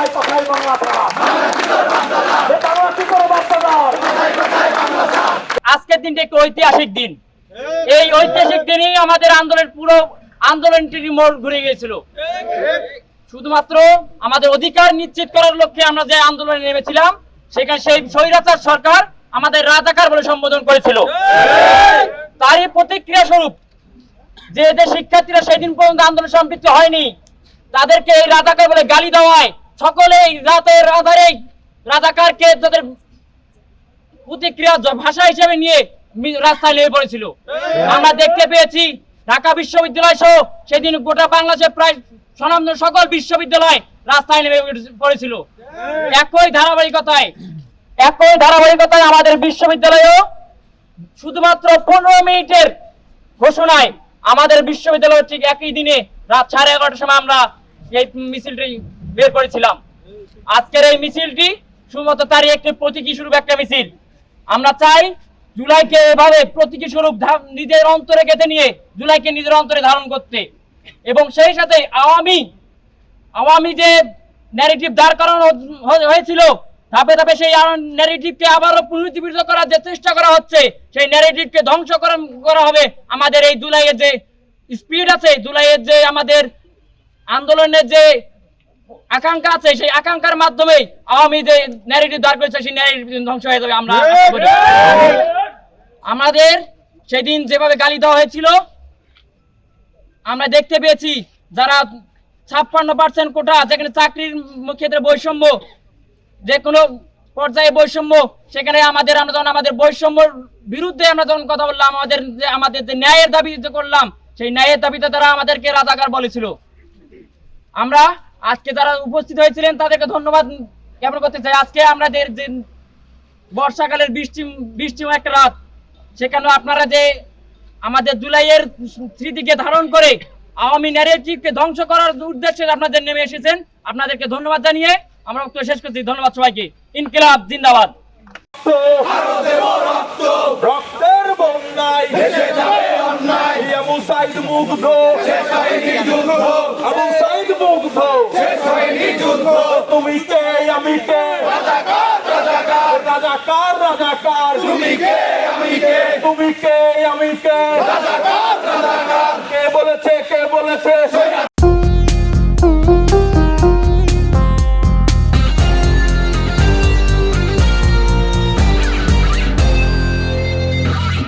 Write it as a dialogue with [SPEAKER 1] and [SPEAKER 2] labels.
[SPEAKER 1] কোথায় কোথায় বাংলা প্রাণ, বেকার কি করে বাচ্চাদার।
[SPEAKER 2] আজকের দিনটা একটি ঐতিহাসিক দিন। এই ঐতিহাসিক দিনই আমাদের আন্দোলনের পুরো আন্দোলনটি মোড় ঘুরে গিয়েছিল। শুধুমাত্র আমাদের অধিকার নিশ্চিত করার লক্ষ্যে আমরা যে আন্দোলনে নেমেছিলাম, সেখানে সেই স্বৈরাচার সরকার আমাদের রাজাকার বলে সম্বোধন করেছিল। তারই প্রতিক্রিয়া স্বরূপ যে শিক্ষার্থীরা সেদিন পর্যন্ত আন্দোলন সম্পৃক্ত হয়নি, তাদেরকে এই রাজাকার বলে গালি দেওয়ায় সকলে রাতের আধারে রাজাকারকে তাদের প্রতিক্রিয়া ভাষা হিসেবে নিয়ে রাস্তায় নেমে পড়েছিল। আমরা দেখতে পেয়েছি ঢাকা বিশ্ববিদ্যালয় সহ সেদিন গোটা বাংলাদেশের প্রায় স্বনামধন্য সকল বিশ্ববিদ্যালয় রাস্তায় নেমে পড়েছিল। একই ধারাবাহিকতায় আমাদের বিশ্ববিদ্যালয়েও শুধুমাত্র 15 মিনিটের ঘোষণায় আমাদের বিশ্ববিদ্যালয় ঠিক একই দিনে রাত 11:30টার সময় আমরা এই মিছিলটি বের করেছিলাম। আজকের এই মিছিলটি শুধুমাত্র তারই একটি প্রতীকী স্বরূপ একটা মিছিল। আমরা চাই জুলাইকে এভাবে প্রতীকী স্বরূপ নিজের অন্তরে গেঁথে নিয়ে জুলাইকে নিজের অন্তরে ধারণ করতে, এবং সেই সাথে আওয়ামী যে ন্যারেটিভ দাঁড় করানো হয়েছিল, ধাপে ধাপে সেই ন্যারেটিভকে আবারও পুনরুজ্জীবিত করার যে চেষ্টা করা হচ্ছে, সেই ন্যারেটিভকে ধ্বংস করা হবে। আমাদের এই জুলাইয়ের যে স্পিড আছে, জুলাইয়ের যে আমাদের আন্দোলনের যে আকাঙ্ক্ষা আছে, সেই আকাঙ্ক্ষার মাধ্যমে আওয়ামী যে ন্যারেটিভ দাঁড় করেছে, সেই ন্যারেটিভ ধ্বংস হয়ে যাবে। আমরা আমাদের সেদিন যেভাবে গালি দেওয়া হয়েছিল, আমরা দেখতে পেয়েছি যারা 56% কোটা, যেখানে চাকরির ক্ষেত্রে বৈষম্য, যে কোনো পর্যায়ে বৈষম্য, সেখানে আমরা যখন আমাদের বৈষম্যর বিরুদ্ধে আমরা যখন কথা বললাম, আমাদের যে ন্যায়ের দাবি করলাম, সেই ন্যায়ের দাবিতে তারা আমাদেরকে রাজাকার বলেছিল। আমরা আজকে যারা উপস্থিত হয়েছিলেন তাদেরকে ধন্যবাদ জ্ঞাপন করতে চাই। আজকে আমাদের যে বর্ষাকালের বৃষ্টি একটা রাত, সেখানে আপনারা যে আমাদের জুলাইয়ের স্মৃতিকে ধারণ করে আওয়ামী ন্যারেটিভকে ধ্বংস করার উদ্দেশ্যে আপনাদের নেমে এসেছেন, আপনাদেরকে ধন্যবাদ জানিয়ে আমরা বক্তব্য শেষ করছি। ধন্যবাদ সবাইকে। ইনকিলাব জিন্দাবাদ।
[SPEAKER 1] রক্তের বন্যায় ভেসে যাবে অন্যায়, আবু সাইদ মুগ্ধ, শেষ হয়নি যুদ্ধ, আবু সাইদ মুগ্ধ, শেষ হয়নি যুদ্ধ। তুমি কে আমি কে, রাজাকার রাজাকার রাজাকার রাজাকার, তুমি কে আমি কে, তুমি কে আমি কে, রাজাকার রাজাকার। কে বলেছে